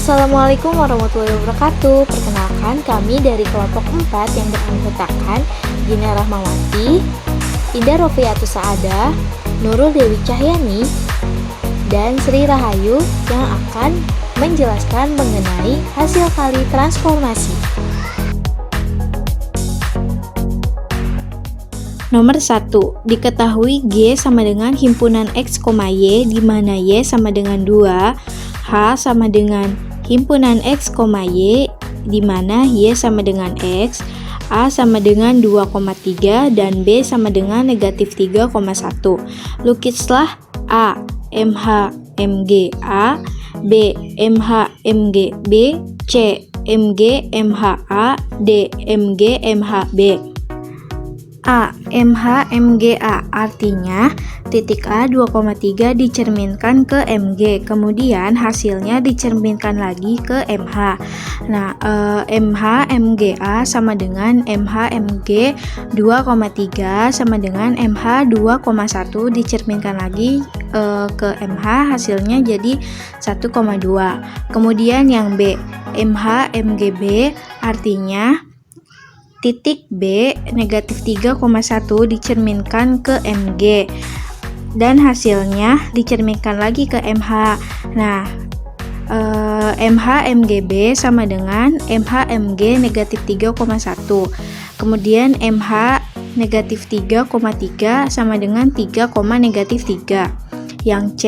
Assalamualaikum warahmatullahi wabarakatuh. Perkenalkan, kami dari kelompok 4 yang beranggotakan Gina Rahmawati, Indah Rofiatus Saadah, Nurul Dewi Cahyani, dan Sri Rahayu yang akan menjelaskan mengenai hasil kali transformasi. Nomor 1. Diketahui G sama dengan himpunan X, Y, di mana Y sama dengan 2, H sama dengan himpunan X, Y, di mana Y sama dengan X, A sama dengan 2,3, dan B sama dengan negatif 3,1. Lukislah A, MH, MG, A, B, MH, MG, B, C, MG, MH, A, D, MG, MH, B. A, MH, MG, A, artinya titik A 2,3 dicerminkan ke MG, kemudian hasilnya dicerminkan lagi ke MH. Nah, MH, MG, A sama dengan MH, MG 2,3 sama dengan MH 2,1 dicerminkan lagi ke MH, hasilnya jadi 1,2. Kemudian yang B, MH, MG, B, artinya titik B negatif 3,1 dicerminkan ke MG dan hasilnya dicerminkan lagi ke MH. Nah, MH MGB sama dengan MH MG negatif 3,1. Kemudian MH negatif 3,3 sama dengan 3, negatif 3. Yang C,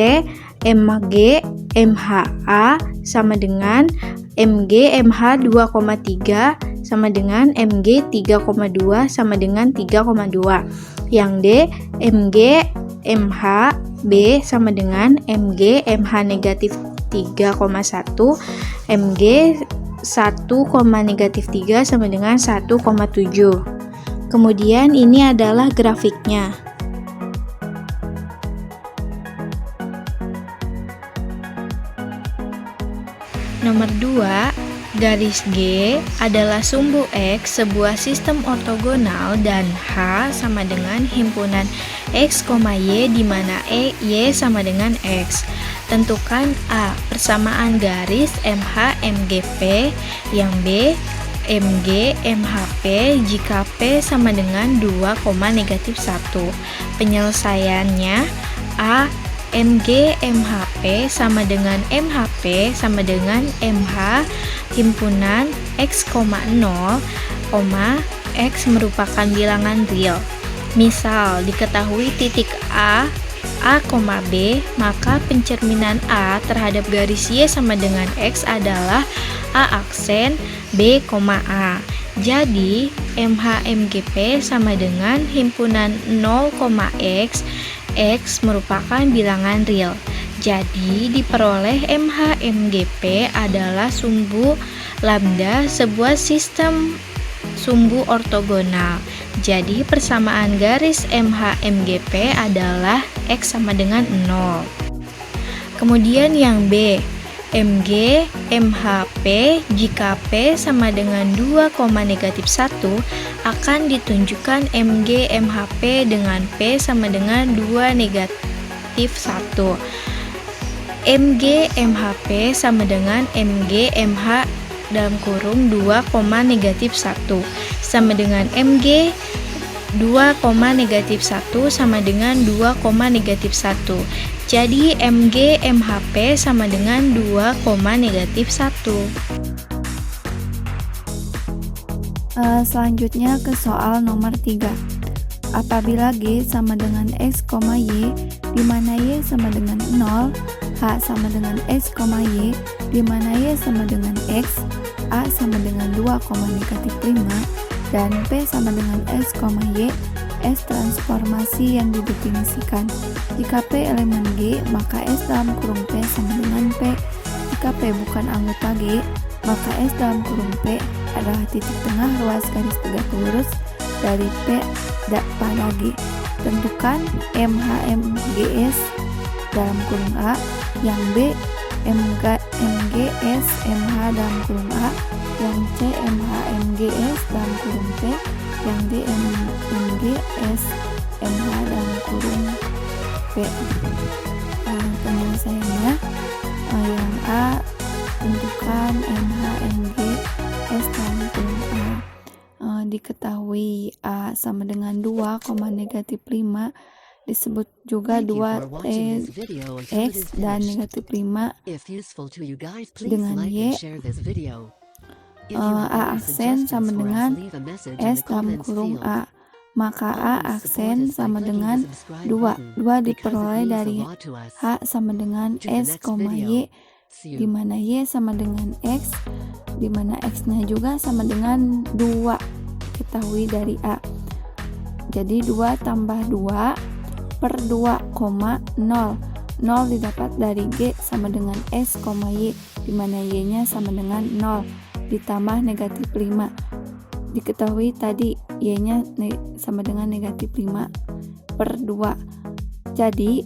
MG MHA sama dengan MG MH 2,3 sama dengan MG 3,2 sama dengan 3,2. Yang D, MG MH B sama dengan MG MH negatif 3,1, MG 1, negatif 3 sama dengan 1,7. Kemudian ini adalah grafiknya. Nomor 2, garis G adalah sumbu X sebuah sistem ortogonal dan H sama dengan himpunan X, Y, di mana Y sama dengan X. Tentukan A, persamaan garis MH MGP, yang B, MG MHP jika P sama dengan 2, negatif 1. Penyelesaiannya A, MG MHP sama dengan MHP sama dengan MH himpunan X, 0, X merupakan bilangan real. Misal, diketahui titik A, B, maka pencerminan A terhadap garis Y sama dengan X adalah A aksen B, A. Jadi, MH MGP sama dengan himpunan 0, X, X merupakan bilangan real. Jadi, diperoleh MH MGP adalah sumbu lambda sebuah sistem sumbu ortogonal. Jadi, persamaan garis MH MGP adalah X sama dengan 0. Kemudian yang B, MG MHP jika P sama dengan 2, negatif 1 akan ditunjukkan MG MHP dengan P sama dengan 2, negatif 1. MG MHP sama dengan MG MH dalam kurung 2, negatif 1 sama dengan MG 2, negatif 1 sama dengan 2, negatif 1. Jadi MG MHP sama dengan 2, negatif 1. Selanjutnya ke soal nomor 3. Apabila G sama dengan X, Y, di mana Y sama dengan 0, H sama dengan X, Y, di mana Y sama dengan X, A sama dengan 2, negatif 5, dan P sama dengan X, Y, S transformasi yang didefinisikan. Jika P elemen G, maka S dalam kurung P sama dengan P. Jika P bukan anggota G, maka S dalam kurung P adalah titik tengah ruas garis tegak lurus dari P pada G. Tentukan MHMGS dalam kurung A, yang B MGS MH dalam kurung A, yang C MHMGS dalam kurung P, yang D MGS MH dalam kurung P. Penyelesaiannya yang A Tentukan MH, MG, S dalam kurung A. Diketahui A sama dengan 2, negatif 5, disebut juga 2T X dan negatif 5 dengan Y. A aksen sama dengan S dalam kurung A, maka A aksen sama dengan 2. 2 diperoleh dari H sama dengan S, Y, di mana Y sama dengan X, di mana X-nya juga sama dengan 2 diketahui dari A. Jadi 2 tambah 2 per 2, 0. 0 didapat dari G sama dengan S, Y, di mana Y-nya sama dengan 0 ditambah negatif 5. Diketahui tadi Y-nya sama dengan negatif 5 per 2. Jadi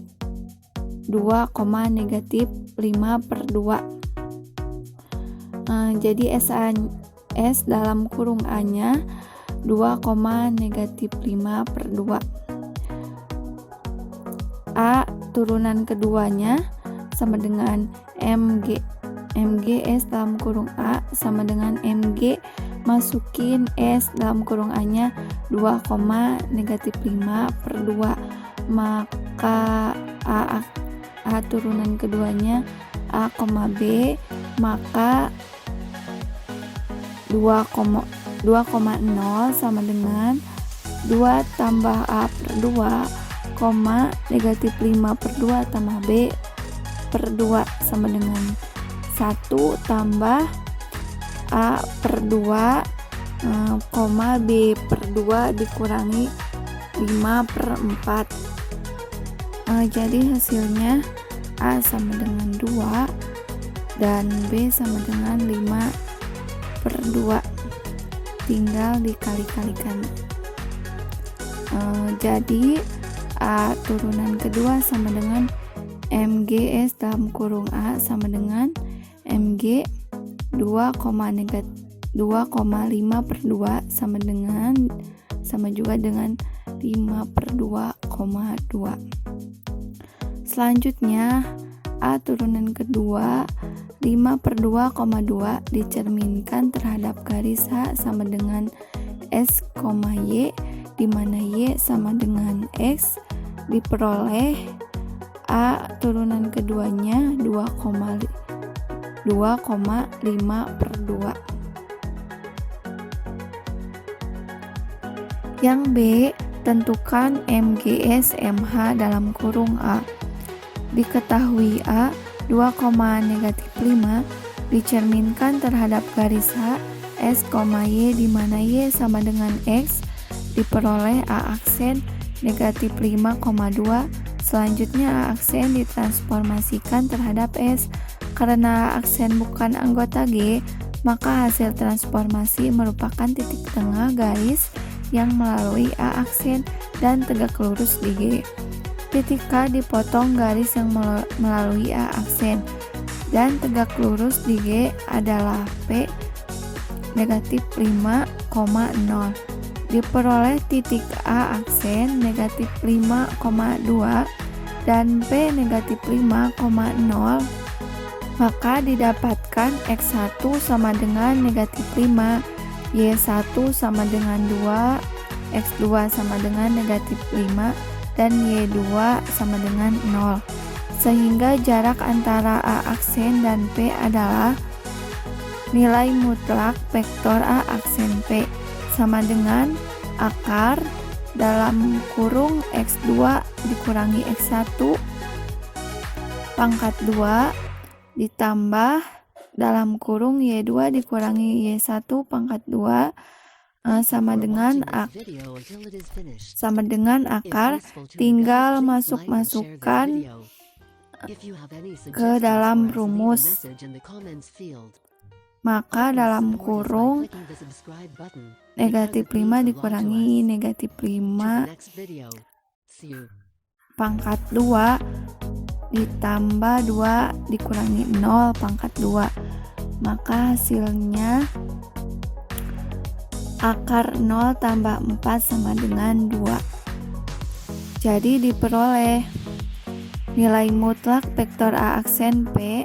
2, negatif 5 per 2. Jadi S dalam kurung A-nya 2, negatif 5 per 2. A turunan keduanya sama dengan MG. MG S dalam kurung A sama dengan MG masukin S dalam kurung A-nya 2, negatif 5 per 2. Maka A turunan keduanya A, B, maka 2,0 sama dengan 2 tambah A per 2, negatif 5 per 2 tambah B per 2 sama dengan 1 tambah A per 2, B per 2 dikurangi 5 per 4. Jadi hasilnya A sama dengan 2 dan B sama dengan 5 per 2. Tinggal dikali-kalikan. Jadi A turunan kedua sama dengan MGS dalam kurung A sama dengan MG 2,5 per 2 sama juga dengan 5 per 2,2. Selanjutnya A turunan kedua 5 per 2,2 dicerminkan terhadap garis H sama dengan S, Y, di mana Y sama dengan X, diperoleh A turunan keduanya 2,5 per 2. Yang B, tentukan MGS MH dalam kurung A. Diketahui A 2, negatif 5 dicerminkan terhadap garis H, S, Y, di mana Y sama dengan X, diperoleh A aksen negatif 5,2. Selanjutnya A aksen ditransformasikan terhadap S. Karena A aksen bukan anggota G, maka hasil transformasi merupakan titik tengah garis yang melalui A aksen dan tegak lurus di G. Titik K dipotong garis yang melalui A aksen dan tegak lurus di G adalah P negatif 5,0. Diperoleh titik A aksen negatif 5,2 dan P negatif 5,0, maka didapatkan X1 sama dengan negatif 5, Y1 sama dengan 2, X2 sama dengan negatif 5, dan Y2 sama dengan 0. Sehingga jarak antara A aksen dan P adalah nilai mutlak vektor A aksen P sama dengan akar dalam kurung X2 dikurangi X1 pangkat 2 ditambah dalam kurung Y2 dikurangi Y1 pangkat 2 sama dengan akar, tinggal masukkan ke dalam rumus. Maka dalam kurung negatif 5 dikurangi negatif 5 pangkat 2 ditambah 2 dikurangi 0 pangkat 2, maka hasilnya akar 0 tambah 4 sama dengan 2. Jadi diperoleh nilai mutlak vektor A aksen P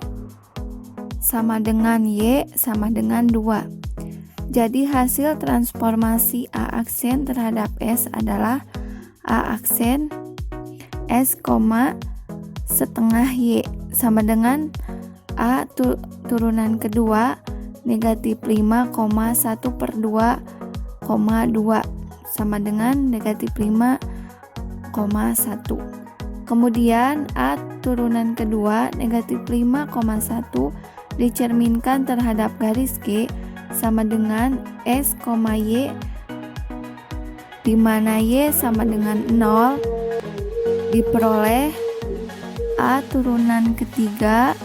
sama dengan Y sama dengan 2. Jadi hasil transformasi A aksen terhadap S adalah A aksen S, setengah Y sama dengan A turunan kedua negatif 5, 1/2, sama dengan negatif 5,1. Kemudian A turunan kedua negatif 5,1 dicerminkan terhadap garis G sama dengan S, Y, di mana Y sama dengan 0, diperoleh A turunan ketiga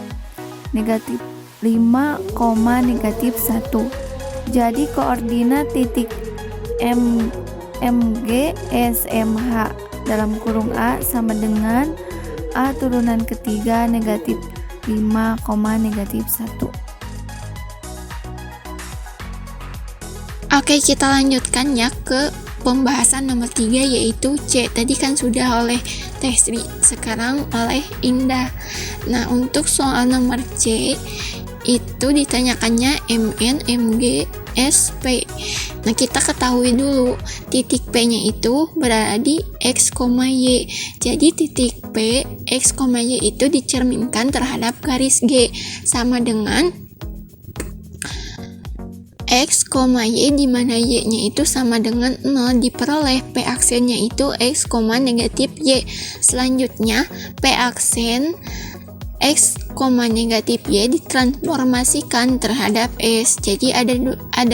negatif 5, negatif 1. Jadi koordinat titik MG SMH dalam kurung A sama dengan A turunan ketiga negatif 5, negatif 1. Oke, kita lanjutkan ya ke pembahasan nomor 3 yaitu C. Tadi kan sudah oleh Tesri, sekarang oleh Indah. Nah, untuk soal nomor C itu ditanyakannya MN, MG, SP. Nah, kita ketahui dulu titik P-nya itu berada di X, Y. Jadi titik P, X, Y itu dicerminkan terhadap garis G sama dengan X, Y di mana Y-nya itu sama dengan 0, diperoleh P aksennya itu X, negatif Y. Selanjutnya P aksen X, negatif Y ditransformasikan terhadap S. Jadi ada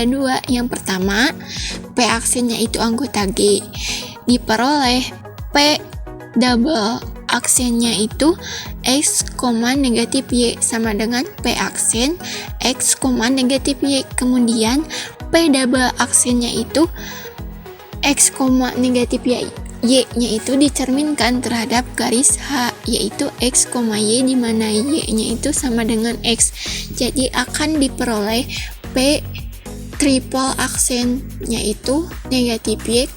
dua. Yang pertama, P aksennya itu anggota G, diperoleh P double aksennya itu X, negatif Y sama dengan P aksen X, negatif Y. Kemudian P double aksennya itu X, negatif Y-nya itu dicerminkan terhadap garis H, yaitu X, Y di mana Y-nya itu sama dengan X. Jadi akan diperoleh P triple aksennya itu negatif Y,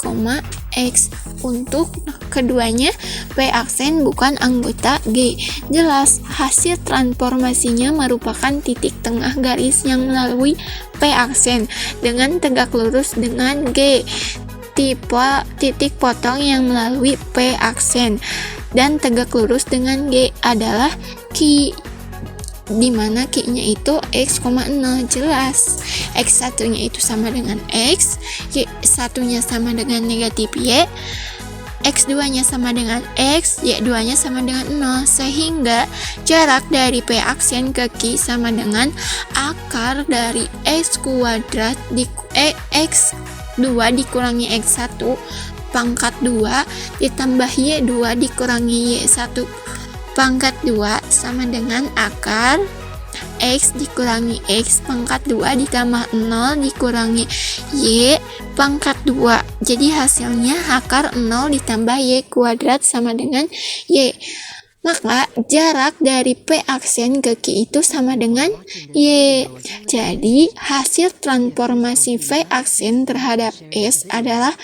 X. Untuk keduanya P aksen bukan anggota G. Jelas hasil transformasinya merupakan titik tengah garis yang melalui P aksen dengan tegak lurus dengan G. Titik potong yang melalui P aksen dan tegak lurus dengan G adalah Q, di mana Q-nya itu X, 0. Jelas X1 nya itu sama dengan X, Y1 nya sama dengan negatif Y, X2 nya sama dengan X, Y2 nya sama dengan 0, sehingga jarak dari P aksen ke Q sama dengan akar dari X kuadrat X2 dikurangi X1 pangkat 2 ditambah Y2 dikurangi Y1 pangkat 2 sama dengan akar X dikurangi X pangkat 2 ditambah 0 dikurangi Y pangkat 2. Jadi hasilnya akar 0 ditambah Y kuadrat sama dengan Y. Maka jarak dari P aksen ke Q itu sama dengan Y. Jadi hasil transformasi V aksen terhadap S adalah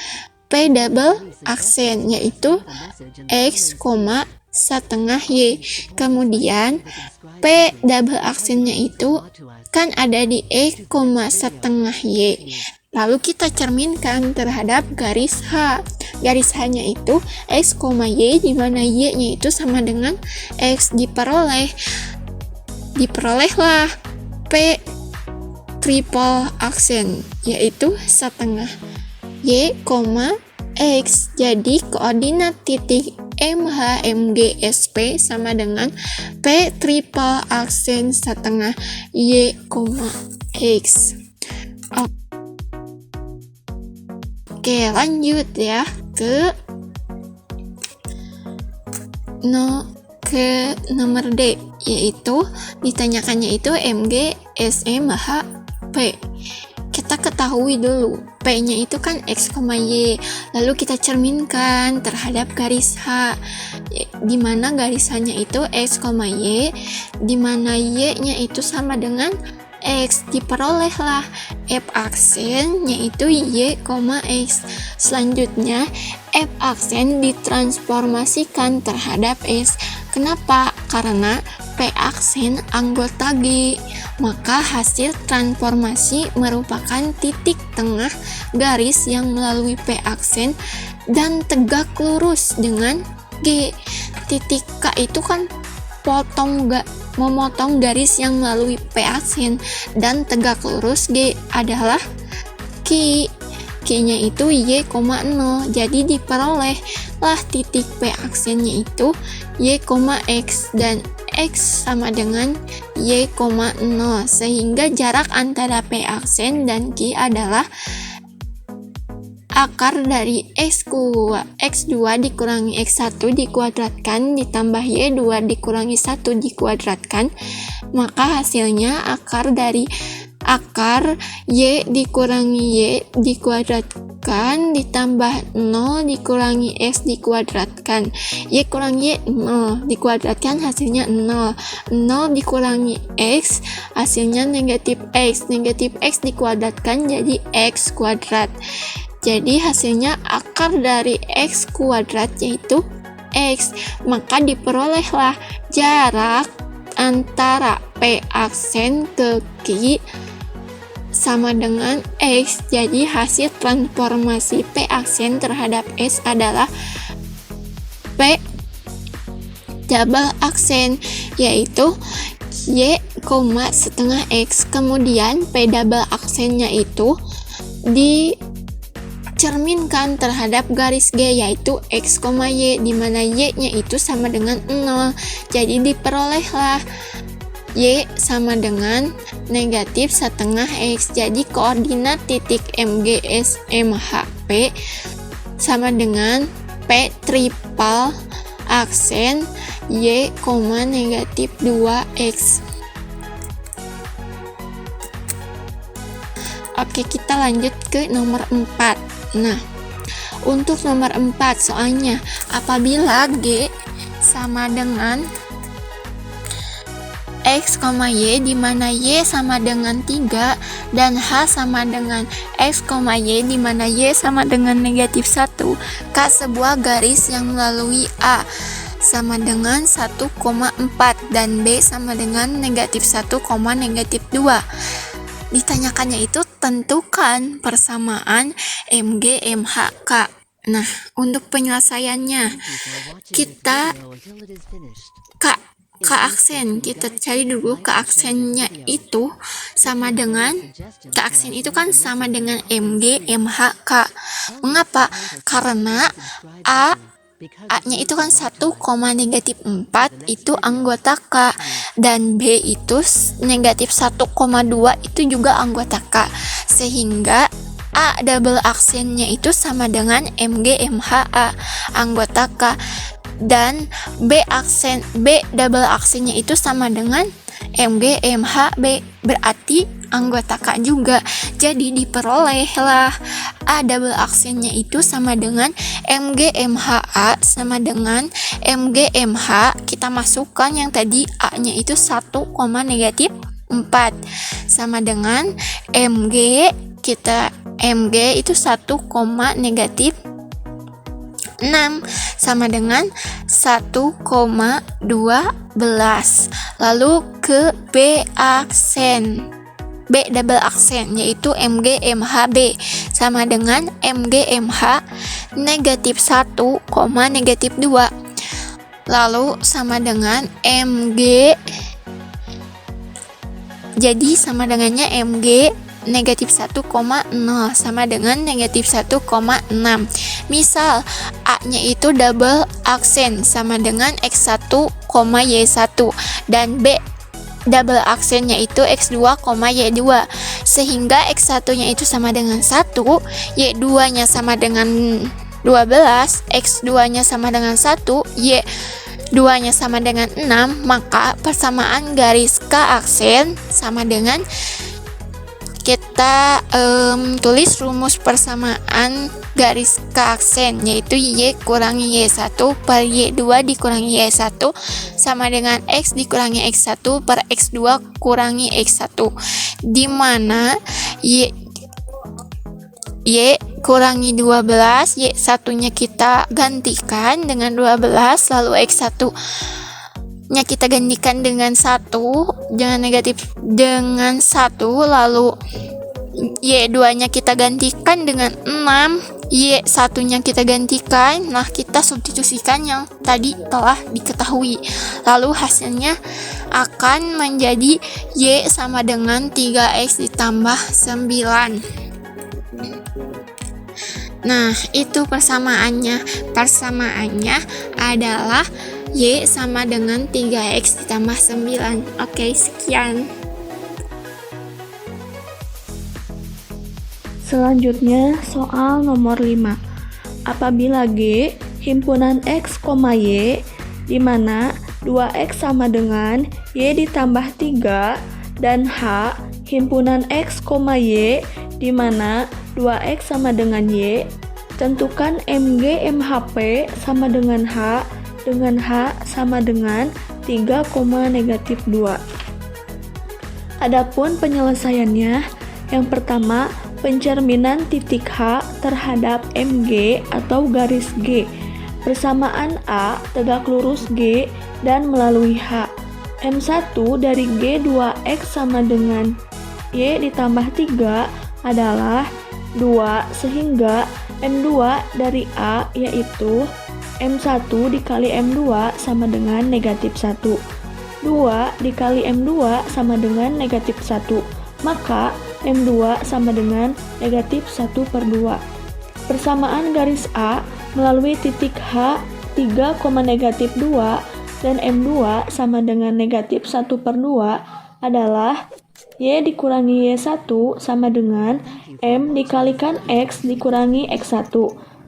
P double aksen, yaitu X, setengah Y. Kemudian P double aksennya itu kan ada di X, setengah Y. Lalu kita cerminkan terhadap garis H. Garis H-nya itu X, Y di mana Y-nya itu sama dengan X. Diperolehlah P triple aksen, yaitu setengah Y, X. Jadi koordinat titik MH, MG, SP sama dengan P triple aksen setengah Y, X. Oke, lanjut ya ke nomor D, yaitu ditanyakannya itu MG, SMH, P. Kita ketahui dulu P-nya itu kan X, Y, lalu kita cerminkan terhadap garis H, di mana garis H-nya itu X, Y, di mana Y-nya itu sama dengan X. Diperolehlah F aksen yaitu Y, X. Selanjutnya F aksen ditransformasikan terhadap S. Kenapa? Karena P aksen anggota G. Maka hasil transformasi merupakan titik tengah garis yang melalui P aksen dan tegak lurus dengan G. Titik K itu kan memotong garis yang melalui P aksen, dan tegak lurus G adalah Q. Q-nya itu Y, 0. Jadi diperolehlah titik P aksennya itu Y, X, dan X sama dengan Y, 0. Sehingga jarak antara P aksen dan Q adalah akar dari X2 dikurangi X1 dikuadratkan ditambah Y2 dikurangi 1 dikuadratkan. Maka hasilnya akar dari akar Y dikurangi Y dikuadratkan ditambah 0 dikurangi X dikuadratkan. Y kurangi Y 0 dikuadratkan hasilnya 0. 0 dikurangi X hasilnya negatif X. Negatif X dikuadratkan jadi X kuadrat. Jadi hasilnya akar dari X kuadrat yaitu X. Maka diperolehlah jarak antara P aksen ke Q sama dengan X. Jadi hasil transformasi P aksen terhadap X adalah P double aksen, yaitu Y, setengah X. Kemudian P double aksennya itu dicerminkan terhadap garis G, yaitu X, Y, di mana Y-nya itu sama dengan 0. Jadi diperolehlah Y sama dengan negatif setengah X. Jadi koordinat titik MGS MHP sama dengan P triple aksen Y, negatif 2X. Oke, kita lanjut ke nomor 4. Nah, untuk nomor 4 soalnya apabila G sama dengan X, Y, di mana Y sama dengan 3 dan H sama dengan X, Y, di mana Y sama dengan negatif 1, K sebuah garis yang melalui A sama dengan 1,4 dan B sama dengan negatif 1, negatif 2. Ditanyakannya itu tentukan persamaan MG, MH, K. Nah, untuk penyelesaiannya kita K aksen, kita cari dulu K aksennya itu sama dengan K aksen itu kan sama dengan MG, MH, K. Mengapa? Karena A-nya itu kan 1, negatif 4 itu anggota K, dan B itu negatif 1,2 itu juga anggota K, sehingga A double aksennya itu sama dengan MG, MH, A anggota K, dan B double aksennya itu sama dengan MG, MH, B berarti anggota K juga. Jadi diperolehlah A double aksennya itu sama dengan MG, MH, A sama dengan MG, MH. Kita masukkan yang tadi A-nya itu 1, negatif 4 sama dengan MG, kita MG itu 1, negatif 6 sama dengan 1,12. Lalu ke B double aksen yaitu MG, MH, B sama dengan MG, MH negatif 1, negatif 2. Lalu sama dengan MG, jadi sama dengannya MG negatif 1,0 sama dengan negatif 1,6. Misal A-nya itu double aksen sama dengan X1, Y1 dan B double aksennya itu X2, Y2, sehingga X1-nya itu sama dengan 1, Y2-nya sama dengan 12, X2-nya sama dengan 1, Y2-nya sama dengan 6, maka persamaan garis K aksen sama dengan kita tulis rumus persamaan garis K aksen, yaitu Y kurangi Y1 per Y2 dikurangi Y1 sama dengan X dikurangi X1 per X2 kurangi X1, di mana Y kurangi 12, Y1 nya kita gantikan dengan 12, lalu X1 nya kita gantikan dengan 1, jangan negatif dengan 1, lalu Y2 nya kita gantikan dengan 6, Y1 nya kita gantikan. Nah, kita substitusikan yang tadi telah diketahui, lalu hasilnya akan menjadi Y sama dengan 3X ditambah 9. Nah, itu persamaannya. Persamaannya adalah Y sama dengan 3X ditambah 9. Oke, sekian. Selanjutnya, soal nomor 5. Apabila G himpunan X, Y, di mana 2X sama dengan Y ditambah 3, dan H himpunan X, Y, di mana 2X sama dengan Y, tentukan MG MHP sama dengan H sama dengan 3, negatif 2. Adapun penyelesaiannya, yang pertama, pencerminan titik H terhadap MG atau garis G. Persamaan A tegak lurus G dan melalui H. M1 dari G 2X sama dengan Y ditambah 3 adalah 2, sehingga M2 dari A yaitu M1 dikali M2 sama dengan negatif 1. 2 dikali M2 sama dengan negatif 1. Maka M2 sama dengan negatif 1/2. Persamaan garis A melalui titik H 3, negatif 2 dan M2 sama dengan negatif 1/2 adalah Y dikurangi Y1 sama dengan M dikalikan X dikurangi X1.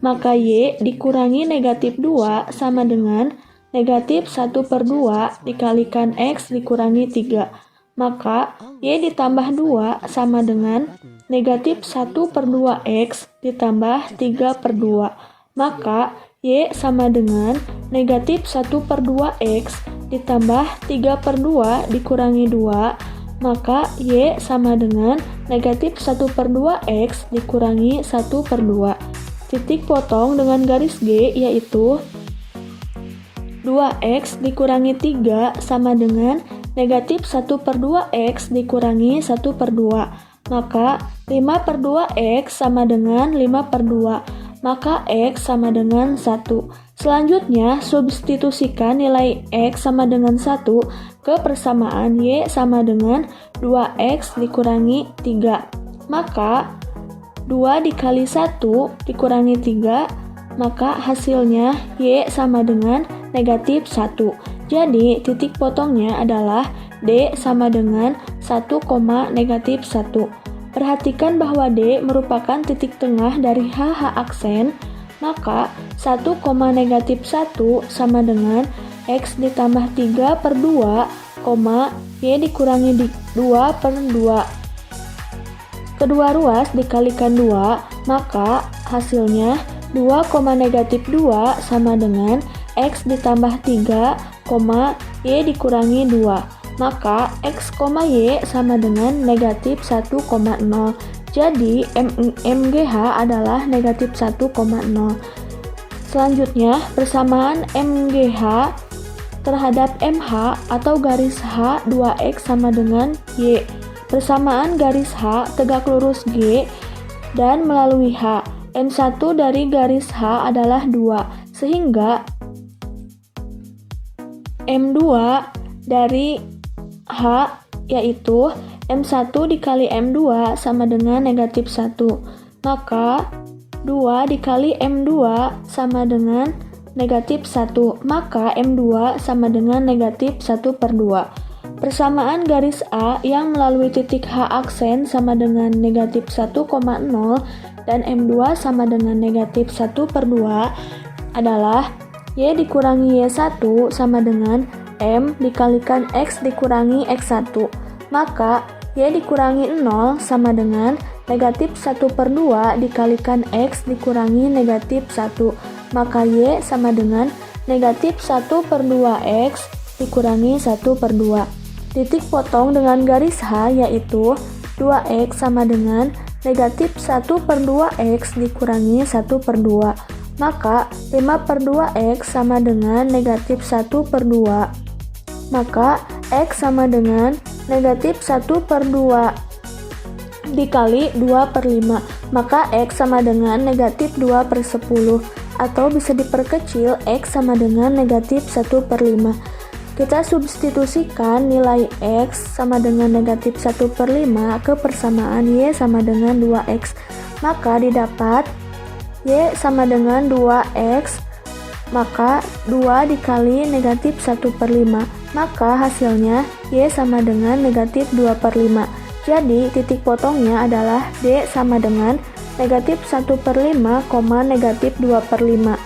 Maka Y dikurangi negatif 2 sama dengan negatif 1/2 dikalikan X dikurangi 3. Maka Y ditambah 2 sama dengan negatif 1/2X ditambah 3/2. Maka Y sama dengan negatif 1/2X ditambah 3/2 dikurangi 2. Maka Y sama dengan negatif 1/2X dikurangi 1/2. Titik potong dengan garis G yaitu 2X dikurangi 3 sama dengan negatif 1/2X dikurangi 1/2. Maka 5/2X sama dengan 5/2. Maka X sama dengan 1. Selanjutnya, substitusikan nilai X sama dengan 1 ke persamaan Y sama dengan 2X dikurangi 3. Maka 2 dikali 1 dikurangi 3, maka hasilnya Y sama dengan negatif 1. Jadi, titik potongnya adalah D sama dengan 1, negatif 1. Perhatikan bahwa D merupakan titik tengah dari H aksen, maka 1, negatif 1 sama dengan X ditambah 3/2, Y dikurangi 2/2. Kedua ruas dikalikan 2, maka hasilnya 2, negatif 2 sama dengan X ditambah 3, Y dikurangi 2. Maka X, Y sama dengan negatif 1,0. Jadi MGH adalah negatif 1,0. Selanjutnya, persamaan MGH terhadap MH atau garis H 2X sama dengan Y. Persamaan garis H tegak lurus G dan melalui H. M1 dari garis H adalah 2, sehingga M2 dari H yaitu M1 dikali M2 sama dengan negatif 1. Maka 2 dikali M2 sama dengan negatif 1. Maka M2 sama dengan negatif 1/2. Persamaan garis A yang melalui titik H aksen sama dengan negatif 1,0 dan M2 sama dengan negatif 1/2 adalah Y dikurangi Y1 sama dengan M dikalikan X dikurangi X1. Maka Y dikurangi 0 sama dengan negatif 1/2 dikalikan X dikurangi negatif 1. Maka Y sama dengan negatif 1/2X dikurangi 1/2. Titik potong dengan garis H yaitu 2X sama dengan negatif 1/2X dikurangi 1/2. Maka 5/2X sama dengan negatif 1/2. maka X sama dengan negatif 1 per 2 dikali 2 per 5, maka X sama dengan negatif 2 per 10, atau bisa diperkecil X sama dengan negatif 1 per 5. Kita substitusikan nilai X sama dengan negatif 1 per 5 ke persamaan Y sama dengan 2X, maka didapat Y sama dengan 2X, maka 2 dikali negatif 1 per 5, maka hasilnya Y sama dengan negatif 2 per 5. Jadi titik potongnya adalah D sama dengan negatif 1 per 5, negatif 2 per 5.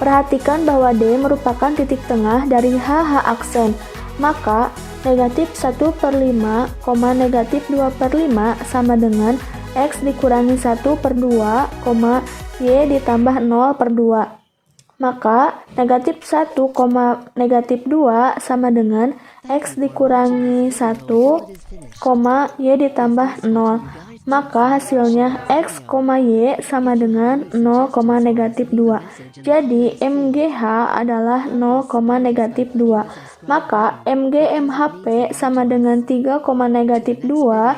Perhatikan bahwa D merupakan titik tengah dari HH aksen, maka negatif 1 per 5, negatif 2 per 5 sama dengan X dikurangi 1 per 2, Y ditambah 0 per 2. Maka negatif 1, negatif 2 sama dengan X dikurangi 1, Y ditambah 0. Maka hasilnya X, Y sama dengan 0, negatif 2. Jadi MGH adalah 0, negatif 2. Maka MGMHP sama dengan 3, negatif 2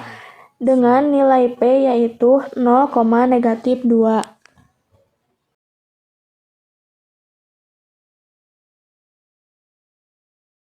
dengan nilai P yaitu 0, negatif 2.